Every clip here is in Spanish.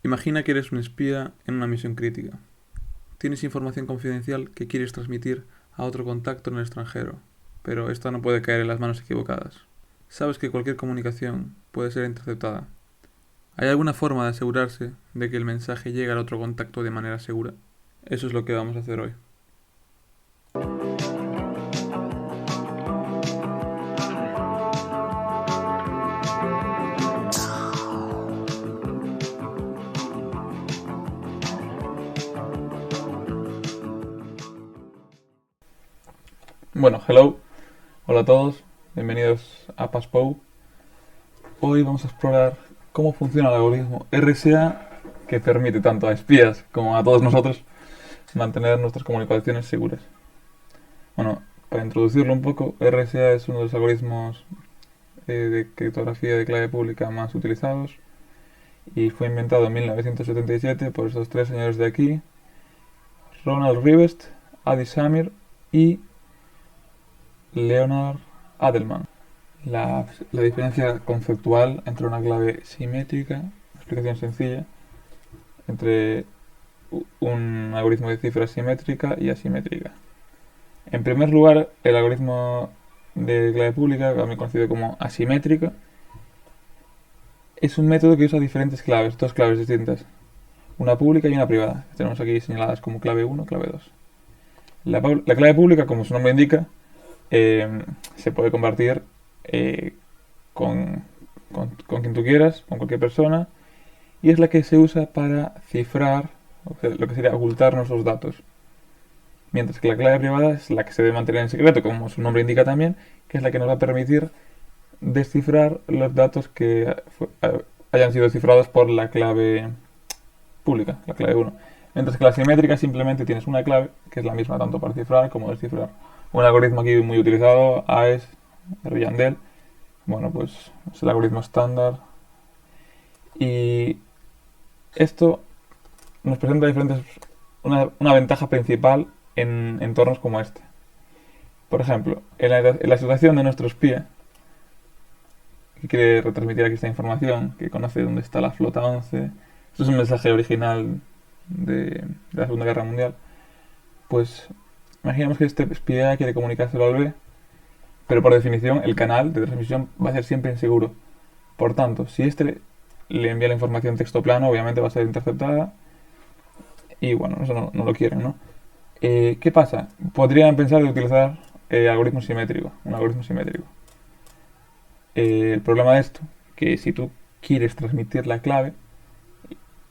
Imagina que eres un espía en una misión crítica. Tienes información confidencial que quieres transmitir a otro contacto en el extranjero, pero esta no puede caer en las manos equivocadas. Sabes que cualquier comunicación puede ser interceptada. ¿Hay alguna forma de asegurarse de que el mensaje llegue al otro contacto de manera segura? Eso es lo que vamos a hacer hoy. Bueno, hello, hola a todos, bienvenidos a Passpou. Hoy vamos a explorar cómo funciona el algoritmo RSA que permite tanto a espías como a todos nosotros mantener nuestras comunicaciones seguras. Bueno, para introducirlo un poco, RSA es uno de los algoritmos de criptografía de clave pública más utilizados y fue inventado en 1977 por estos tres señores de aquí, Ronald Rivest, Adi Samir y Leonard Adleman. La diferencia conceptual entre una clave simétrica, explicación sencilla, entre un algoritmo de cifra simétrica y asimétrica. En primer lugar, el algoritmo de clave pública, también conocido como asimétrico, es un método que usa diferentes claves, dos claves distintas, una pública y una privada, que tenemos aquí señaladas como clave 1, clave 2. La clave pública, como su nombre indica, se puede compartir con, con quien tú quieras, con cualquier persona, y es la que se usa para cifrar, o sea, lo que sería ocultar nuestros datos. Mientras que la clave privada es la que se debe mantener en secreto, como su nombre indica también, que es la que nos va a permitir descifrar los datos que hayan sido cifrados por la clave pública, la clave 1. Mientras que la simétrica simplemente tienes una clave, que es la misma tanto para cifrar como descifrar. Un algoritmo aquí muy utilizado, AES, Yandel, bueno, pues es el algoritmo estándar. Y esto nos presenta una ventaja principal en entornos como este. Por ejemplo, en la situación de nuestro espía, que quiere retransmitir aquí esta información, que conoce dónde está la flota 11, esto es un mensaje original de la Segunda Guerra Mundial, pues imaginemos que este espía quiere comunicárselo al B, pero por definición el canal de transmisión va a ser siempre inseguro. Por tanto, si este le envía la información en texto plano, obviamente va a ser interceptada y bueno, eso no lo quieren, ¿no? ¿Qué pasa? Podrían pensar de utilizar algoritmo simétrico, un algoritmo simétrico. El problema de esto, que si tú quieres transmitir la clave,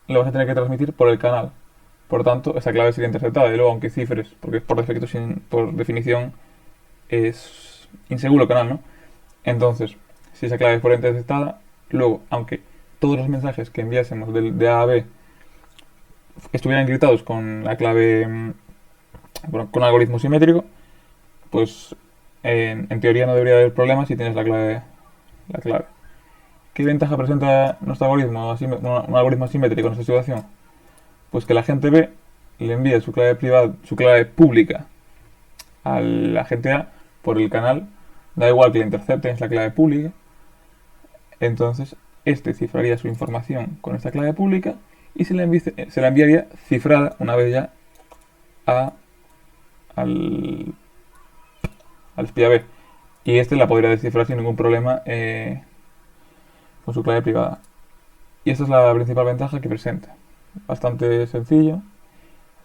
lo vas a tener que transmitir por el canal. Por tanto, esa clave sería interceptada. Y luego, aunque cifres, porque por defecto, por definición, es inseguro el canal, ¿no? Entonces, si esa clave fuera interceptada, luego, aunque todos los mensajes que enviásemos de A a B estuvieran encriptados con la clave, bueno, con algoritmo simétrico, pues en teoría no debería haber problemas si tienes la clave. ¿Qué ventaja presenta nuestro algoritmo, un algoritmo asimétrico en esta situación? Pues que la gente B le envía su clave privada, su clave pública al agente A por el canal, da igual que le intercepten, es la clave pública. Entonces, este cifraría su información con esta clave pública y se la enviaría cifrada una vez ya al, al espía B. Y este la podría descifrar sin ningún problema con su clave privada. Y esta es la principal ventaja que presenta. Bastante sencillo,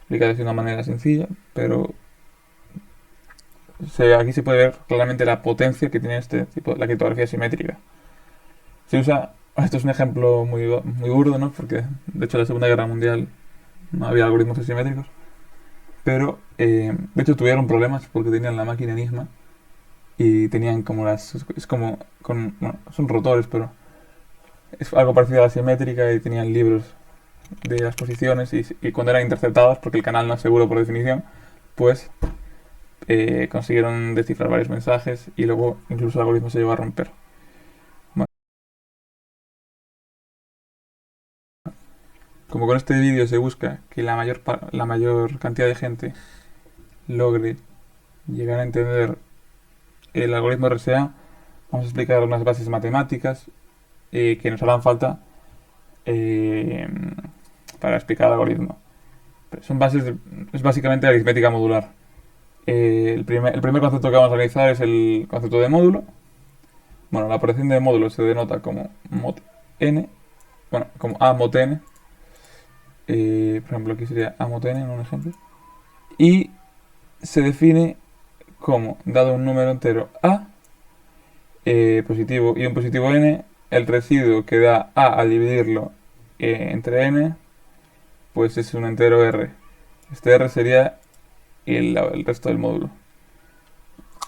explicado de una manera sencilla, pero aquí se puede ver claramente la potencia que tiene este tipo, la criptografía simétrica. Se usa, esto es un ejemplo muy burdo, ¿no? Porque de hecho en la Segunda Guerra Mundial no había algoritmos asimétricos, pero de hecho tuvieron problemas porque tenían la máquina Enigma y tenían como es como, bueno, son rotores, pero es algo parecido a la simétrica y tenían libros de las posiciones y cuando eran interceptados, porque el canal no es seguro por definición, pues consiguieron descifrar varios mensajes y luego incluso el algoritmo se llegó a romper. Bueno, como con este vídeo se busca que la mayor cantidad de gente logre llegar a entender el algoritmo RSA, vamos a explicar unas bases matemáticas que nos harán falta para explicar el algoritmo. Son bases, es básicamente aritmética modular. El primer concepto que vamos a analizar es el concepto de módulo. Bueno, la operación de módulo se denota como mod n, bueno, como a mod n. Por ejemplo, aquí sería a mod n en un ejemplo. Y se define como, dado un número entero a, positivo y un positivo n, el residuo que da a al dividirlo entre n, pues es un entero r. Este r sería el resto del módulo.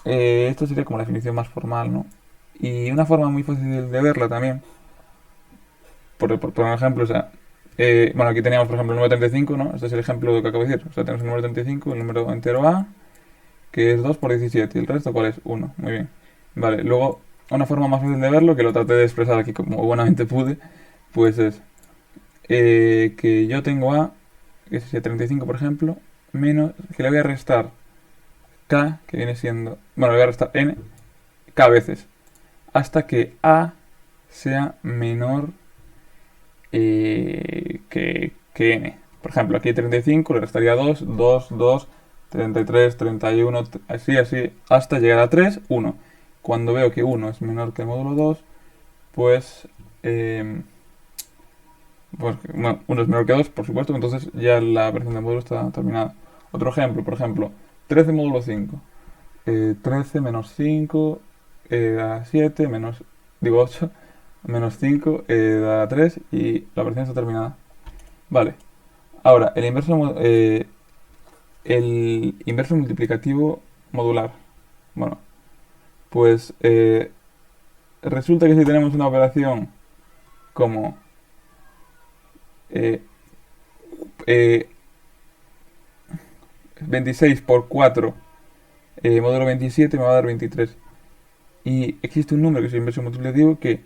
Esto sería como la definición más formal, ¿no? Y una forma muy fácil de verla también, por un ejemplo, o sea, bueno, aquí teníamos, por ejemplo, el número 35, ¿no? Este es el ejemplo que acabo de decir. O sea, tenemos el número 35, el número entero a, que es 2 por 17, y el resto, ¿cuál es? 1. Muy bien. Vale, luego, una forma más fácil de verlo, que lo traté de expresar aquí como buenamente pude, pues es que yo tengo a, que sería 35, por ejemplo, menos, que le voy a restar k, que viene siendo, bueno, le voy a restar n, k veces, hasta que a sea menor que n. Por ejemplo, aquí 35 le restaría 2, 2, 2, 33, 31, así, hasta llegar a 3, 1. Cuando veo que 1 es menor que el módulo 2, pues, bueno, 1 es menor que 2, por supuesto, entonces ya la operación de módulo está terminada. Otro ejemplo, por ejemplo, 13 módulo 5. 13 menos 5 da 7, digo 8, menos 5 da 3 y la operación está terminada. Vale, ahora el inverso multiplicativo modular. Bueno, pues resulta que si tenemos una operación como eh, eh, 26 por 4 módulo 27 me va a dar 23. Y existe un número que es el inverso multiplicativo que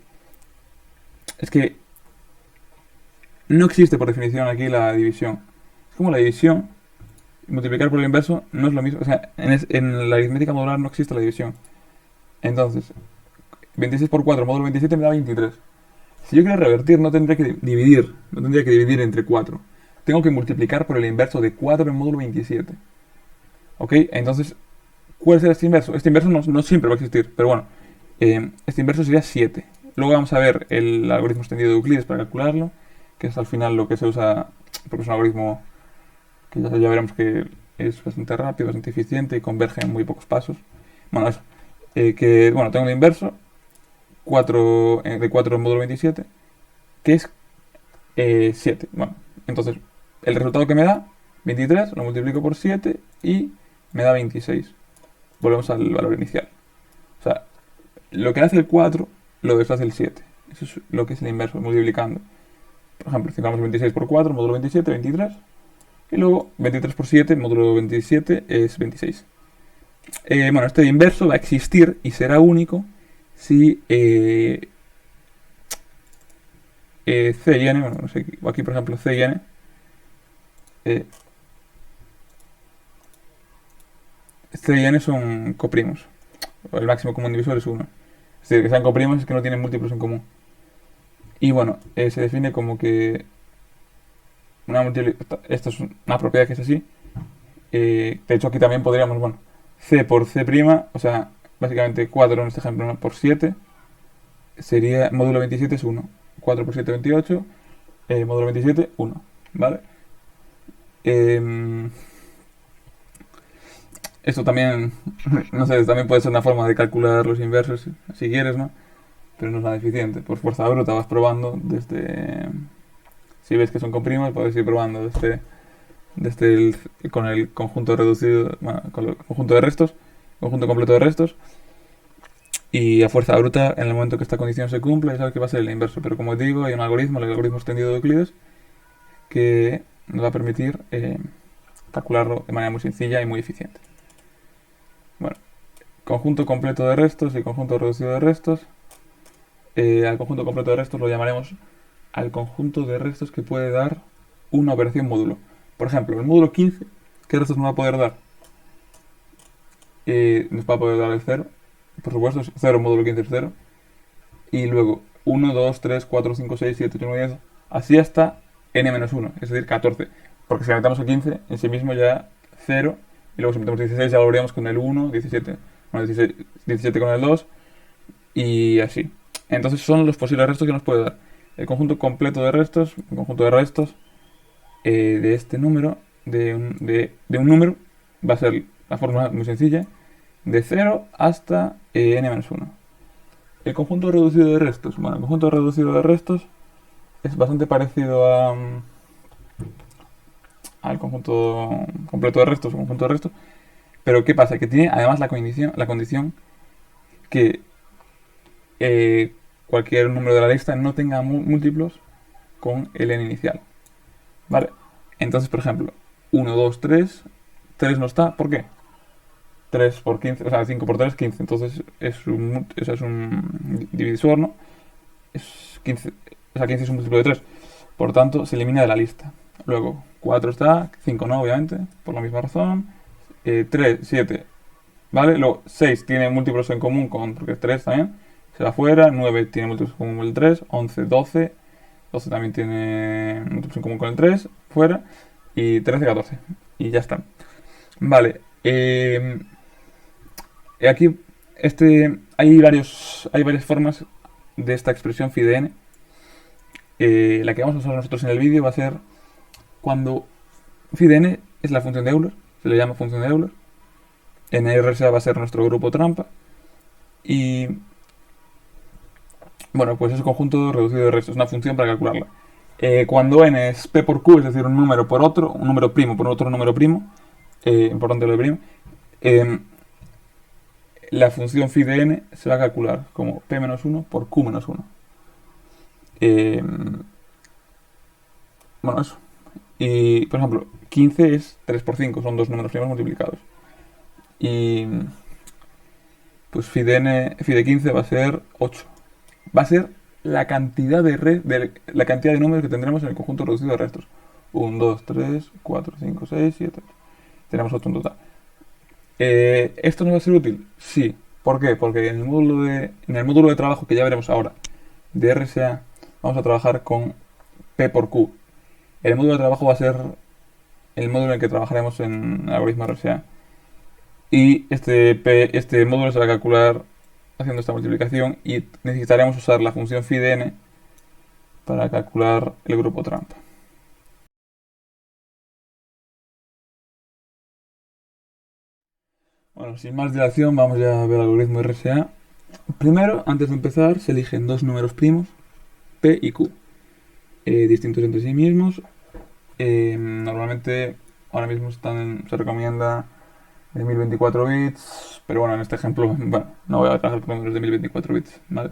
es que no existe por definición aquí la división. Es como la división, multiplicar por el inverso no es lo mismo. O sea, en la aritmética modular no existe la división. Entonces, 26 por 4 módulo 27 me da 23. Si yo quiero revertir, no tendría que dividir entre 4. Tengo que multiplicar por el inverso de 4 en módulo 27. ¿Ok? Entonces, ¿cuál será este inverso? Este inverso no siempre va a existir, pero bueno, este inverso sería 7. Luego vamos a ver el algoritmo extendido de Euclides para calcularlo, que es al final lo que se usa, porque es un algoritmo que ya veremos que es bastante rápido, bastante eficiente y converge en muy pocos pasos. Bueno, eso. Tengo el inverso, 4, de 4 en módulo 27, que es 7. Bueno, entonces, el resultado que me da, 23, lo multiplico por 7 y me da 26. Volvemos al valor inicial. O sea, lo que hace el 4 lo deshace el 7. Eso es lo que es el inverso, multiplicando. Por ejemplo, si sacamos 26 por 4, módulo 27, 23. Y luego 23 por 7, módulo 27 es 26. Bueno, este inverso va a existir y será único si C y N, bueno, no sé, aquí por ejemplo C y N, C y N son coprimos. El máximo común divisor es 1. Es decir, que sean coprimos es que no tienen múltiplos en común. Y bueno, se define como que esta es una propiedad que es así. De hecho, aquí también podríamos, bueno, C por C', o sea, básicamente 4 en este ejemplo, ¿no? Por 7, sería, módulo 27 es 1. 4 por 7, 28, módulo 27, 1, ¿vale? Esto también, no sé, también puede ser una forma de calcular los inversos, si quieres, ¿no? Pero no es nada eficiente. Por fuerza bruta vas probando desde... Si ves que son comprimas, puedes ir probando con el conjunto reducido, bueno, con el conjunto de restos, conjunto completo de restos, y a fuerza bruta, en el momento que esta condición se cumpla, ya sabes que va a ser el inverso. Pero como os digo, hay un algoritmo, el algoritmo extendido de Euclides, que nos va a permitir calcularlo de manera muy sencilla y muy eficiente. Bueno, conjunto completo de restos y conjunto reducido de restos. Al conjunto completo de restos lo llamaremos al conjunto de restos que puede dar una operación módulo. Por ejemplo, el módulo 15, ¿qué restos nos va a poder dar? Nos va a poder dar el 0, por supuesto, 0 módulo 15 es 0. Y luego 1, 2, 3, 4, 5, 6, 7, 8, 9, 10, así hasta n-1, es decir, 14. Porque si metemos el 15, en sí mismo ya 0, y luego si metemos 16 ya volveríamos con el 1, 17. Bueno, 17 con el 2, y así. Entonces son los posibles restos que nos puede dar. El conjunto completo de restos, el conjunto de restos de este número, de un número, va a ser la fórmula muy sencilla, de 0 hasta n-1. El conjunto reducido de restos. Bueno, el conjunto reducido de restos es bastante parecido al conjunto completo de restos o conjunto de restos. Pero ¿qué pasa? Que tiene además la condición que cualquier número de la lista no tenga múltiplos con el n inicial. ¿Vale? Entonces, por ejemplo, 1, 2, 3. 3 no está. ¿Por qué? 3 por 15, o sea, 5 por 3, 15. Entonces es un divisor, ¿no? Es 15, o sea, 15 es un múltiplo de 3. Por tanto, se elimina de la lista. Luego, 4 está, 5 no, obviamente, por la misma razón. 3, 7, ¿vale? Luego, 6 tiene múltiplos en común porque es 3 también, se va fuera. 9 tiene múltiplos en común con el 3. 11, 12. 12 también tiene múltiplos en común con el 3, fuera. Y 13, 14. Y ya está. Vale. Aquí hay varias formas de esta expresión phi de n. La que vamos a usar nosotros en el vídeo va a ser cuando phi de n es la función de Euler, se le llama función de Euler. En RSA va a ser nuestro grupo trampa. Y bueno, pues es un conjunto reducido de restos, una función para calcularla. Cuando n es p por q, es decir, un número por otro, un número primo por otro número primo, importante lo de primo, la función phi de n se va a calcular como p-1 por q-1. Bueno, eso. Y, por ejemplo, 15 es 3 por 5, son dos números primos multiplicados. Y pues phi de 15 va a ser 8. Va a ser la cantidad la cantidad de números que tendremos en el conjunto reducido de restos. 1, 2, 3, 4, 5, 6, 7, 8. Tenemos 8 en total. ¿Esto nos va a ser útil? Sí. ¿Por qué? Porque en el módulo de trabajo que ya veremos ahora de RSA vamos a trabajar con P por Q. El módulo de trabajo va a ser el módulo en el que trabajaremos en el algoritmo RSA. Y este módulo se va a calcular haciendo esta multiplicación y necesitaremos usar la función phi de n para calcular el grupo trampa. Bueno, sin más dilación, vamos ya a ver el algoritmo RSA. Primero, antes de empezar, se eligen dos números primos, P y Q, distintos entre sí mismos. Normalmente, ahora mismo se recomienda de 1024 bits, pero bueno, en este ejemplo, bueno, no voy a trabajar con números de 1024 bits, ¿vale?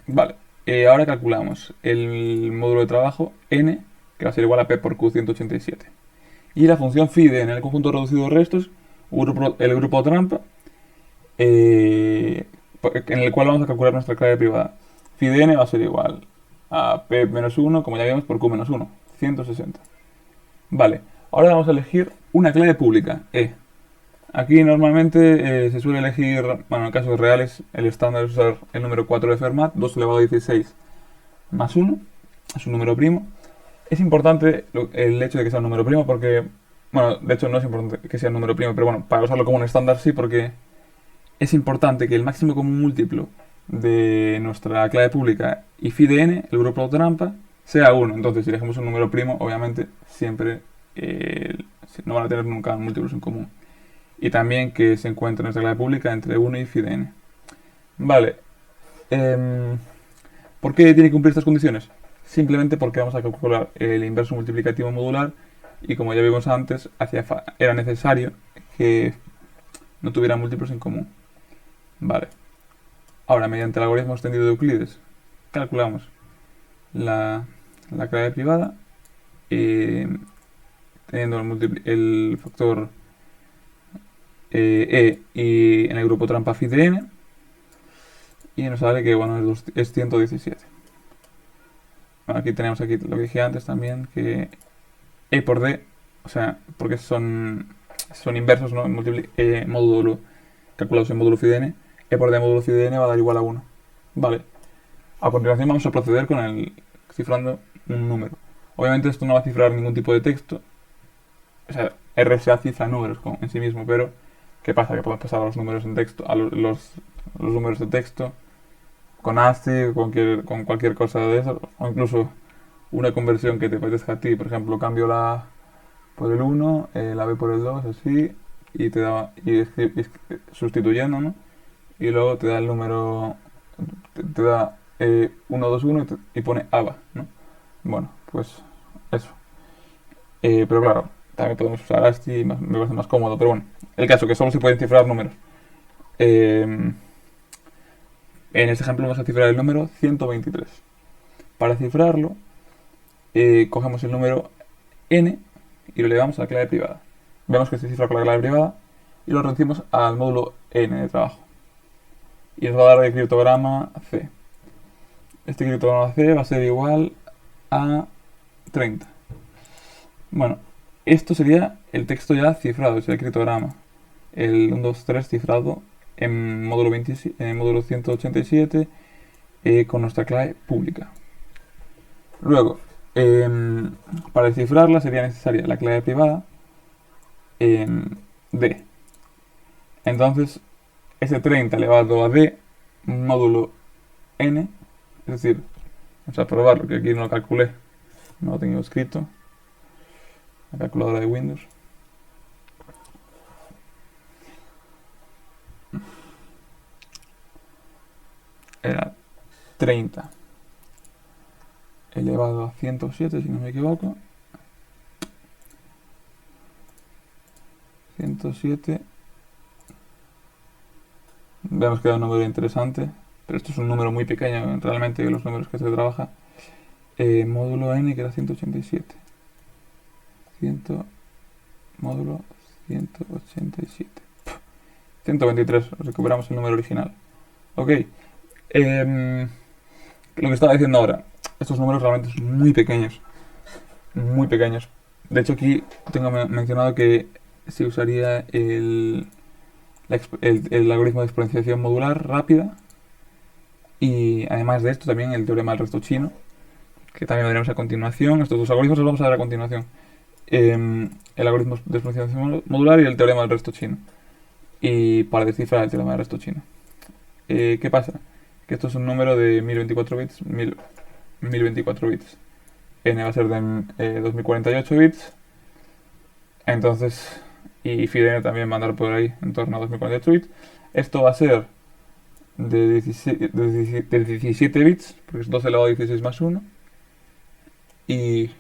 Vale, ahora calculamos el módulo de trabajo n, que va a ser igual a p por q 187. Y la función phi de en el conjunto reducido de restos, el grupo trampa, en el cual vamos a calcular nuestra clave privada. Phi de n va a ser igual a p-1, como ya vimos, por q-1, 160. Vale, ahora vamos a elegir una clave pública, E. Aquí normalmente se suele elegir, bueno, en casos reales, el estándar es usar el número 4 de Fermat, 2 elevado a 16 más 1, es un número primo. Es importante el hecho de que sea un número primo porque, bueno, de hecho no es importante que sea un número primo, pero bueno, para usarlo como un estándar sí, porque es importante que el máximo común múltiplo de nuestra clave pública y phi de n, el grupo de trampa, sea 1. Entonces, si elegimos un número primo, obviamente siempre no van a tener nunca múltiplos en común. Y también que se encuentre nuestra clave pública entre 1 y phi de n. Vale. ¿Por qué tiene que cumplir estas condiciones? Simplemente porque vamos a calcular el inverso multiplicativo modular y como ya vimos antes, era necesario que no tuviera múltiplos en común. Vale. Ahora, mediante el algoritmo extendido de Euclides, calculamos la clave privada teniendo el factor E y en el grupo trampa phi de n, y nos sale que bueno, es 117. Bueno, aquí tenemos lo que dije antes también, que E por D, o sea, porque son inversos, ¿no? Módulo calculados en módulo phi de n, E por D módulo phi de n va a dar igual a 1. Vale. A continuación vamos a proceder con cifrando un número. Obviamente esto no va a cifrar ningún tipo de texto. O sea, RSA cifra números en sí mismo, pero ¿qué pasa? Que podemos pasar a los números en texto, a los números de texto con ASCII, con cualquier cosa de eso, o incluso una conversión que te apetezca a ti. Por ejemplo, cambio la A por el 1, la B por el 2, así, y te da, sustituyendo, ¿no? Y luego te da el número, te da 1, 2, 1 y pone ABA, ¿no? Bueno, pues eso. Pero claro, también podemos usar ASCII, me parece más cómodo, pero bueno, el caso que solo se pueden cifrar números. En este ejemplo vamos a cifrar el número 123. Para cifrarlo, cogemos el número n y lo elevamos a la clave privada. Vemos que se cifra con la clave privada y lo reducimos al módulo n de trabajo. Y nos va a dar el criptograma C. Este criptograma C va a ser igual a 30. Bueno, esto sería el texto ya cifrado, es el criptograma. El 1, 2, 3 cifrado en módulo, en módulo 187 con nuestra clave pública. Luego, para descifrarla sería necesaria la clave privada D. Entonces, ese 30 elevado a D módulo N, es decir, vamos a probarlo, que aquí no lo calculé, no lo tengo escrito, la calculadora de Windows. Era 30 elevado a 107, si no me equivoco. 107. Vemos que da un número interesante, pero esto es un número muy pequeño realmente de los números que se trabaja. Módulo n que era 187. Módulo 187. 123, recuperamos el número original. Ok. Lo que estaba diciendo ahora, estos números realmente son muy pequeños. Muy pequeños. De hecho aquí tengo mencionado que se usaría el algoritmo de exponenciación modular rápida y además de esto también el teorema del resto chino, que también veremos a continuación. Estos dos algoritmos los vamos a ver a continuación. El algoritmo de exponenciación modular y el teorema del resto chino. Y para descifrar el teorema del resto chino. ¿Qué pasa? Que esto es un número de 1024 bits. 1024 bits. N va a ser de 2048 bits. Entonces, y FIDN también va a andar por ahí en torno a 2048 bits. Esto va a ser de 17 bits, porque es 2 elevado a 16 más 1. Y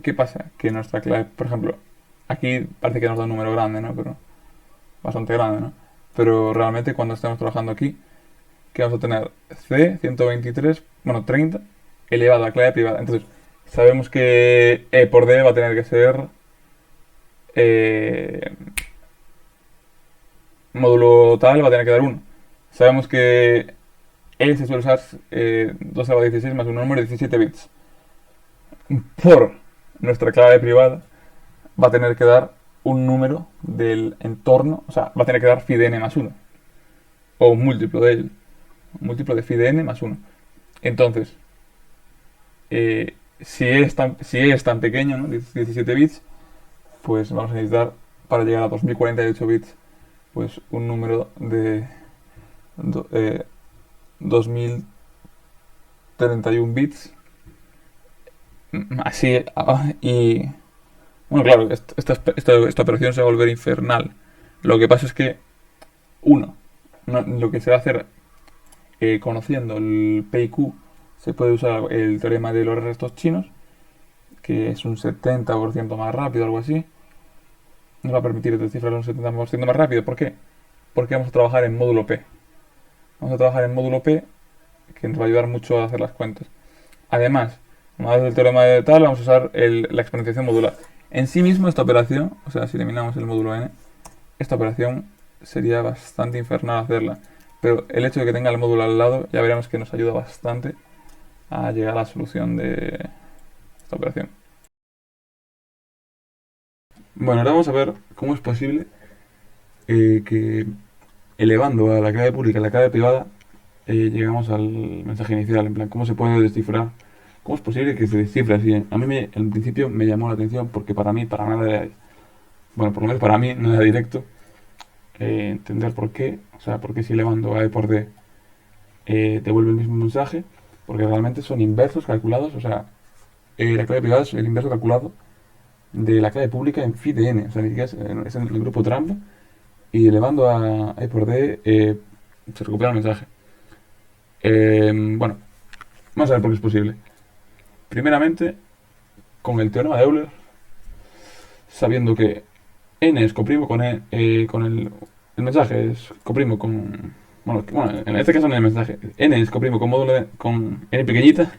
¿qué pasa? Que nuestra clave, por ejemplo, aquí parece que nos da un número grande, ¿no? Pero bastante grande, ¿no? Pero realmente cuando estemos trabajando aquí, que vamos a tener C 123, bueno, 30 elevado a clave privada. Entonces, sabemos que E por D va a tener que ser módulo tal, va a tener que dar 1. Sabemos que E se suele usar 2 elevado a 16 más un número de 17 bits. Por nuestra clave privada va a tener que dar un número del entorno, o sea, va a tener que dar FIDN más 1. O un múltiplo de él. Un múltiplo de FIDN más 1. Entonces, si es tan pequeño, ¿no? 17 bits, pues vamos a necesitar, para llegar a 2048 bits, pues un número de 2031 bits. Así, y bueno, claro, esta operación se va a volver infernal. Lo que pasa es que, uno, lo que se va a hacer conociendo el PIQ, se puede usar el teorema de los restos chinos, que es un 70% más rápido, algo así. Nos va a permitir descifrar un 70% más rápido. ¿Por qué? Porque vamos a trabajar en módulo P. Vamos a trabajar en módulo P, que nos va a ayudar mucho a hacer las cuentas. Además, una vez el teorema de tal, vamos a usar la exponenciación modular. En sí mismo esta operación, o sea, si eliminamos el módulo n, esta operación sería bastante infernal hacerla. Pero el hecho de que tenga el módulo al lado, ya veremos que nos ayuda bastante a llegar a la solución de esta operación. Bueno, ahora vamos a ver cómo es posible que elevando a la clave pública a la clave privada llegamos al mensaje inicial, en plan, ¿cómo se puede descifrar? ¿Cómo es posible que se descifre así? A mí en principio me llamó la atención porque para mí, para nada era, bueno, por lo menos para mí no era directo entender por qué, o sea, por qué si le mando a E por D devuelve el mismo mensaje, porque realmente son inversos calculados, o sea, la clave privada es el inverso calculado de la clave pública en phi de n, o sea, ni siquiera es en el grupo trampa, y elevando a E por D se recupera el mensaje. Bueno, vamos a ver por qué es posible. Primeramente, con el teorema de Euler, sabiendo que n es coprimo con, con el mensaje, es coprimo con... Bueno, en este caso no es el mensaje. N es coprimo con módulo con n pequeñita,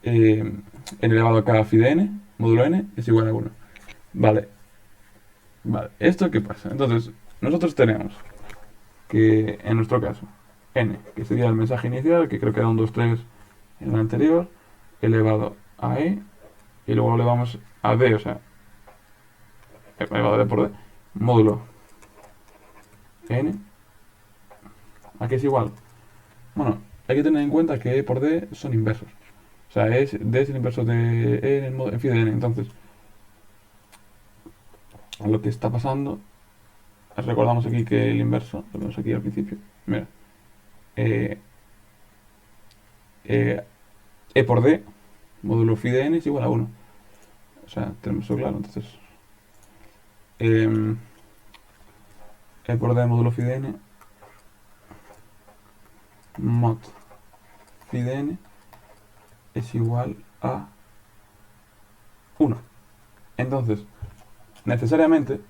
n elevado a k phi de n, módulo n, es igual a 1. Vale, vale. ¿Esto qué pasa? Entonces, nosotros tenemos que, en nuestro caso, n, que sería el mensaje inicial, que creo que era un 2 3 en el anterior, elevado a e, y luego le vamos a d, o sea, elevado a d por d, módulo n, aquí es igual. Bueno, hay que tener en cuenta que e por d son inversos. O sea, d es el inverso de e en phi de n. Entonces, lo que está pasando, recordamos aquí que el inverso, lo vemos aquí al principio, mira, eh, eh, e por d, módulo phi de n es igual a 1. O sea, tenemos eso claro. Entonces, e por d módulo phi de n mod phi de n es igual a 1. Entonces, necesariamente,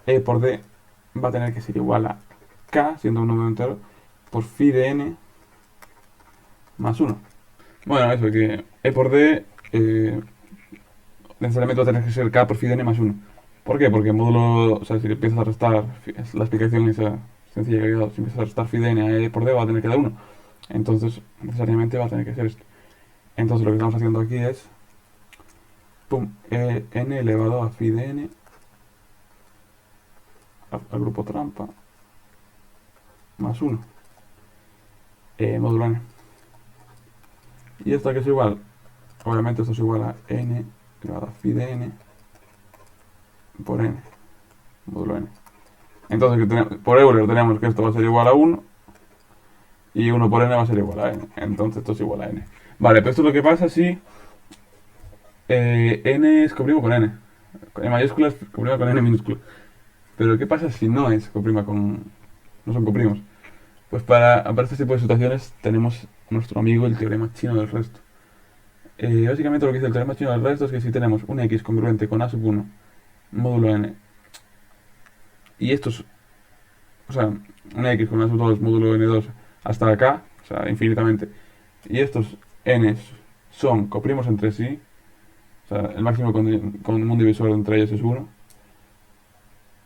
e por d va a tener que ser igual a k, siendo un número entero, por phi de n más 1. Bueno, eso, que e por d necesariamente va a tener que ser k por phi de n más 1. ¿Por qué? Porque el módulo, o sea, si empiezas a restar, es la explicación esa sencilla que he dado, si empiezas a restar phi de n a e por d va a tener que dar 1. Entonces, necesariamente va a tener que ser esto. Entonces, lo que estamos haciendo aquí es, pum, n elevado a phi de n al grupo trampa más 1, módulo n. Y esto que es igual, obviamente esto es igual a n elevado a phi de n por n, módulo n. Entonces, por Euler tenemos que esto va a ser igual a 1 y 1 por n va a ser igual a n. Entonces esto es igual a n. Vale, pero esto es lo que pasa si n es coprimo con n. En mayúsculas coprima con n minúscula. Pero ¿qué pasa si no es coprima con... no son coprimos? Pues para este tipo de situaciones tenemos nuestro amigo el teorema chino del resto. Básicamente lo que dice el teorema chino del resto es que si tenemos un x congruente con a sub 1 módulo n y estos, o sea, un x con a sub 2 módulo n2 hasta acá, o sea, infinitamente, y estos n son coprimos entre sí, o sea, el máximo con un divisor entre ellos es 1,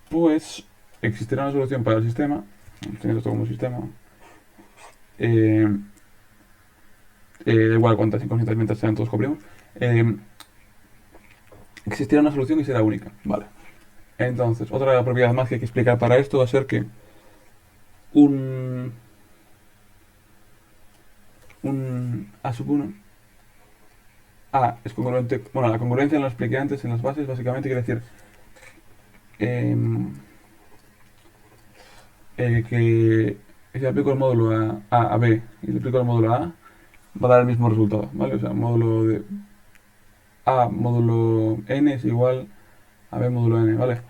pues existirá una solución para el sistema, teniendo esto como sistema, da igual cuántas inconscientes mientras sean todos coprimos, existirá una solución y será única, ¿vale? Entonces, otra propiedad más que hay que explicar para esto va a ser que un A sub 1 A es congruente, bueno, la congruencia lo expliqué antes en las bases, básicamente quiere decir que si aplico el módulo a B y le aplico el módulo a va a dar el mismo resultado, ¿vale? O sea, módulo de A módulo n es igual a B módulo n, ¿vale?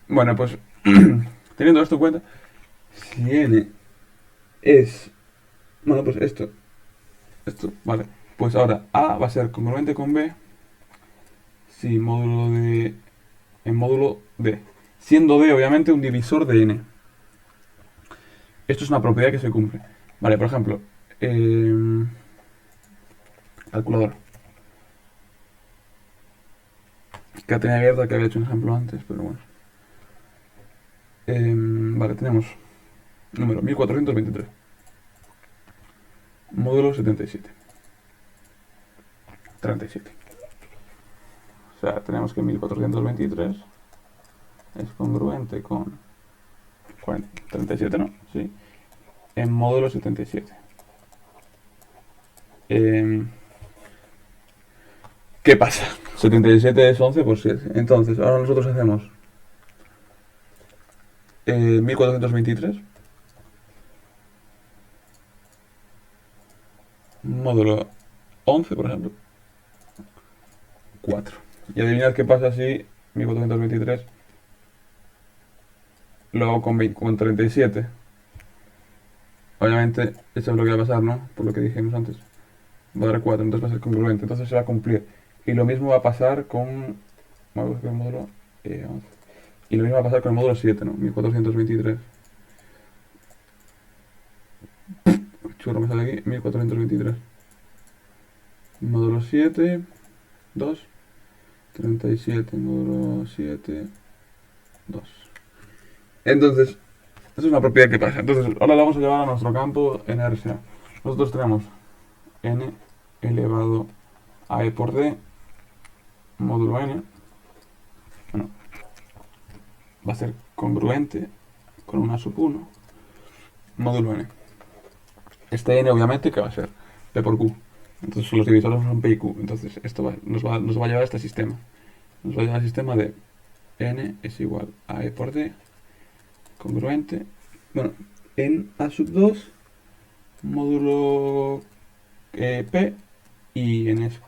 Bueno, pues teniendo esto en cuenta, si n es, bueno, pues esto, ¿vale? Pues ahora A va a ser congruente con B si módulo de, en módulo D, siendo D obviamente un divisor de n. Esto es una propiedad que se cumple. Vale, por ejemplo, calculadora. Que tenía abierta que había hecho un ejemplo antes, pero bueno. Vale, tenemos número 1423. Módulo 77. 37. O sea, tenemos que 1423 es congruente con 37, ¿no? Sí. en módulo 77. Em, ¿Qué pasa? 77 es 11 por 7. Entonces, ahora nosotros hacemos 1423 módulo 11, por ejemplo, 4. Y adivinad qué pasa si 1423 lo hago con 37. Obviamente, esto es lo que va a pasar, ¿no? Por lo que dijimos antes. Va a dar 4, entonces va a ser congruente, entonces se va a cumplir. Y lo mismo va a pasar con... Vamos a buscar el módulo 11. Y lo mismo va a pasar con el módulo 7, ¿no? 1423. Churro, me sale aquí. 1423. Módulo 7, 2, 37, módulo 7, 2. Entonces, esa es una propiedad que pasa. Entonces, ahora la vamos a llevar a nuestro campo en RSA. Nosotros tenemos n elevado a e por d módulo n. Bueno, va a ser congruente con una sub 1 módulo n. Este n, obviamente, ¿qué va a ser? P por q. Entonces, los divisores son p y q. Entonces, esto nos va a llevar a este sistema. Nos va a llevar al sistema de n es igual a e por d congruente, bueno, en a sub 2 módulo p y en es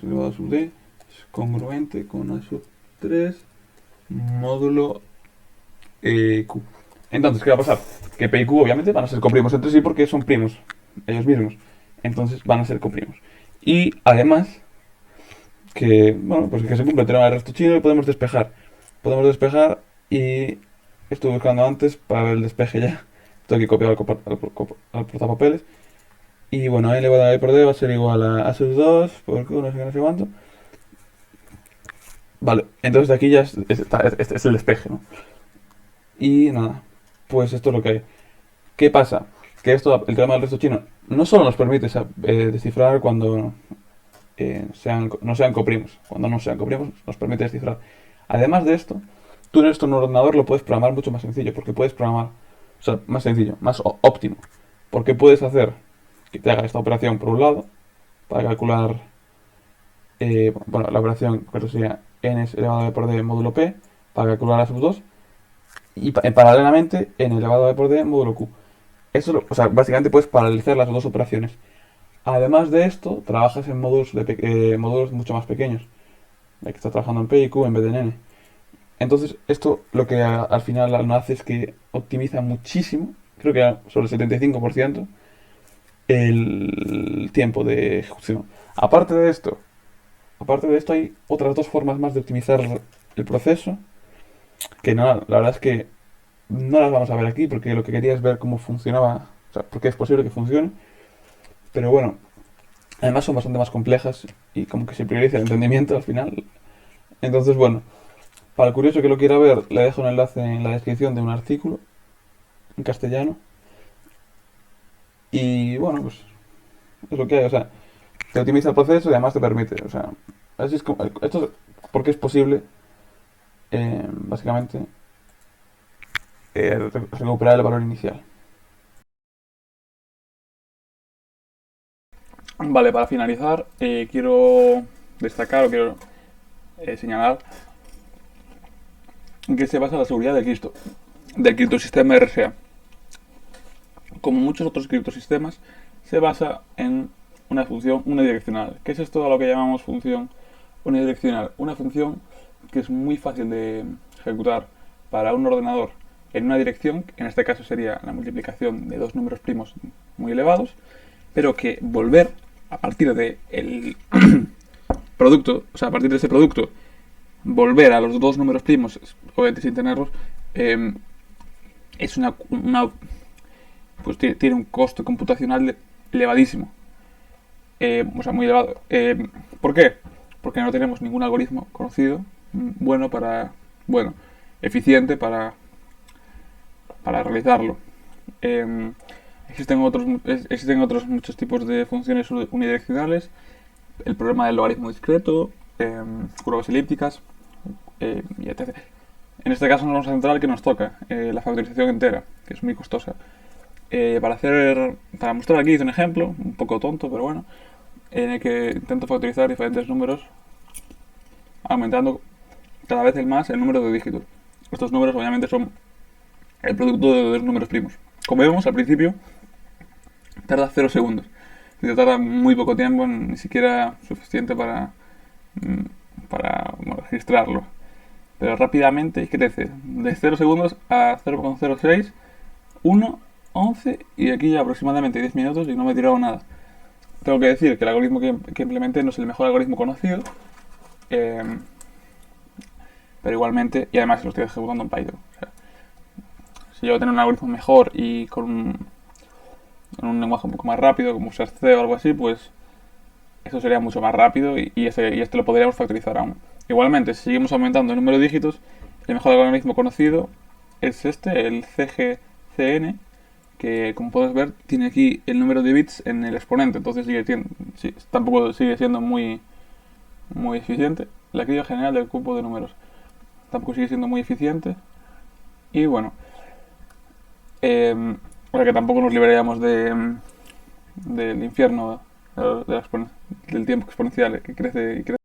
elevado a sub d es congruente con a sub 3 módulo q. Entonces, ¿qué va a pasar? Que p y q obviamente van a ser coprimos entre sí porque son primos ellos mismos. Entonces van a ser coprimos. Y además, que, bueno, pues que se cumple el teorema del resto chino y podemos despejar. Podemos despejar y estuve buscando antes para ver el despeje ya. Tengo que copiar al portapapeles. Y bueno, elevado a e por d va a ser igual a sus 2 por q, no sé qué, no sé cuánto. Vale, entonces de aquí ya este es el despeje, ¿no? Y nada, pues esto es lo que hay. ¿Qué pasa? Que esto, el teorema del resto chino, no solo nos permite descifrar cuando no sean coprimos. Cuando no sean coprimos, nos permite descifrar. Además de esto, tú en esto en un ordenador lo puedes programar mucho más sencillo, porque puedes programar, o sea, más sencillo, más óptimo, porque puedes hacer que te haga esta operación por un lado, para calcular, bueno, la operación, que sería n elevado a b por d módulo p, para calcular a sub 2, y paralelamente n elevado a b por d módulo q. Eso, o sea, básicamente puedes paralelizar las dos operaciones. Además de esto, trabajas en módulos mucho más pequeños, ya que estás trabajando en P y Q en vez de en N. Entonces, esto lo que al final no hace es que optimiza muchísimo, creo que sobre el 75%, el tiempo de ejecución. Aparte de esto hay otras dos formas más de optimizar el proceso, que no, la verdad es que no las vamos a ver aquí, porque lo que quería es ver cómo funcionaba, o sea, porque es posible que funcione. Pero bueno, además son bastante más complejas y como que se prioriza el entendimiento al final. Entonces, bueno, para el curioso que lo quiera ver, le dejo un enlace en la descripción de un artículo en castellano. Y bueno, pues es lo que hay, o sea, te optimiza el proceso y además te permite, o sea, así es como, esto es porque es posible, básicamente, recuperar el valor inicial. Vale, para finalizar, quiero destacar o quiero señalar en qué se basa la seguridad del criptosistema RSA. Como muchos otros criptosistemas, se basa en una función unidireccional. ¿Qué es esto a lo que llamamos función unidireccional? Una función que es muy fácil de ejecutar para un ordenador en una dirección, en este caso sería la multiplicación de dos números primos muy elevados, pero que volver a partir del producto, o sea, a partir de ese producto, volver a los dos números primos, obviamente sin tenerlos, es pues tiene un costo computacional elevadísimo. O sea, muy elevado. ¿Por qué? Porque no tenemos ningún algoritmo conocido bueno, eficiente para realizarlo. Existen otros muchos tipos de funciones unidireccionales. El problema del logaritmo discreto, curvas elípticas, y etc. En este caso nos vamos a centrar al que nos toca, la factorización entera, que es muy costosa. Para mostrar aquí hice un ejemplo, un poco tonto, pero bueno, en el que intento factorizar diferentes números aumentando cada vez más el número de dígitos. Estos números obviamente son el producto de dos números primos. Como vemos al principio, tarda 0 segundos. Tarda muy poco tiempo, ni siquiera suficiente para registrarlo. Pero rápidamente crece de 0 segundos a 0,06, 1, 11 y aquí ya aproximadamente 10 minutos y no me he tirado nada. Tengo que decir que el algoritmo que implementé no es el mejor algoritmo conocido, pero igualmente, y además lo estoy ejecutando en Python. O sea, si yo tengo un algoritmo mejor y con un lenguaje un poco más rápido, como usar C o algo así, pues eso sería mucho más rápido y este lo podríamos factorizar aún. Igualmente, si seguimos aumentando el número de dígitos, el mejor algoritmo conocido es este, el CGCN, que como puedes ver tiene aquí el número de bits en el exponente, entonces tampoco sigue siendo muy eficiente. La cría general del cupo de números tampoco sigue siendo muy eficiente. Y bueno, para que tampoco nos liberaríamos del infierno del tiempo exponencial que crece y crece.